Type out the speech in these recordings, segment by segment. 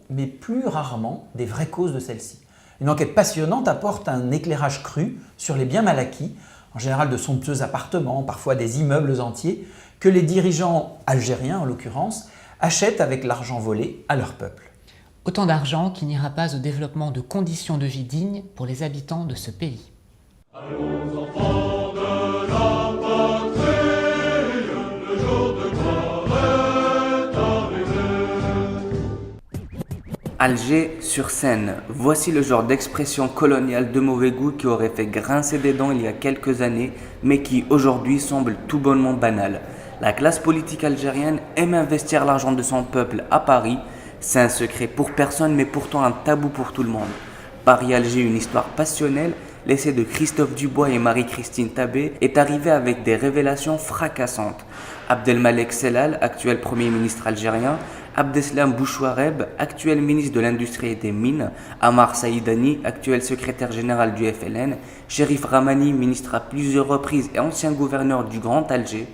mais plus rarement des vraies causes de celle-ci. Une enquête passionnante apporte un éclairage cru sur les biens mal acquis, en général de somptueux appartements, parfois des immeubles entiers, que les dirigeants algériens en l'occurrence achètent avec l'argent volé à leur peuple. Autant d'argent qui n'ira pas au développement de conditions de vie dignes pour les habitants de ce pays. Allons enfants de la patrie, le jour de gloire est arrivé. Alger-sur-Seine, voici le genre d'expression coloniale de mauvais goût qui aurait fait grincer des dents il y a quelques années, mais qui aujourd'hui semble tout bonnement banale. La classe politique algérienne aime investir l'argent de son peuple à Paris. C'est un secret pour personne, mais pourtant un tabou pour tout le monde. Paris-Alger, une histoire passionnelle, l'essai de Christophe Dubois et Marie-Christine Tabé est arrivé avec des révélations fracassantes. Abdelmalek Sellal, actuel Premier ministre algérien, Abdeslam Bouchouareb, actuel ministre de l'Industrie et des Mines, Amar Saïdani, actuel secrétaire général du FLN, Chérif Ramani, ministre à plusieurs reprises et ancien gouverneur du Grand Alger.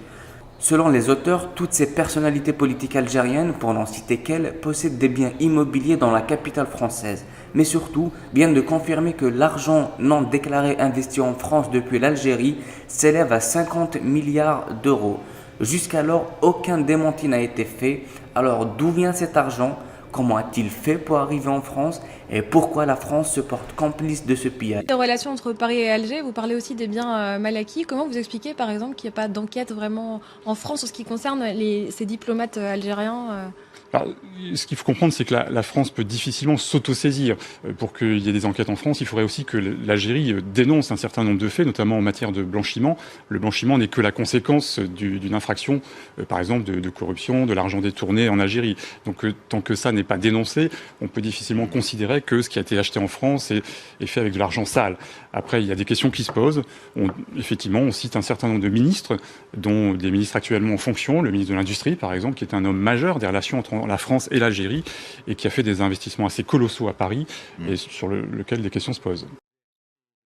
Selon les auteurs, toutes ces personnalités politiques algériennes, pour n'en citer qu'elles, possèdent des biens immobiliers dans la capitale française, mais surtout viennent de confirmer que l'argent non déclaré investi en France depuis l'Algérie s'élève à 50 milliards d'euros. Jusqu'alors, aucun démenti n'a été fait. Alors d'où vient cet argent ? Comment a-t-il fait pour arriver en France ? Et pourquoi la France se porte complice de ce pillage ? Les relations entre Paris et Alger, vous parlez aussi des biens mal acquis. Comment vous expliquez par exemple qu'il n'y a pas d'enquête vraiment en France en ce qui concerne ces diplomates algériens Alors, ce qu'il faut comprendre, c'est que la France peut difficilement s'autosaisir. Pour qu'il y ait des enquêtes en France, il faudrait aussi que l'Algérie dénonce un certain nombre de faits, notamment en matière de blanchiment. Le blanchiment n'est que la conséquence d'une infraction, par exemple de corruption, de l'argent détourné en Algérie. Donc tant que ça n'est pas dénoncé, on peut difficilement considérer que ce qui a été acheté en France est fait avec de l'argent sale. Après, il y a des questions qui se posent. Effectivement, on cite un certain nombre de ministres, dont des ministres actuellement en fonction, le ministre de l'Industrie, par exemple, qui est un homme majeur des relations entre la France et l'Algérie et qui a fait des investissements assez colossaux à Paris et sur lequel des questions se posent.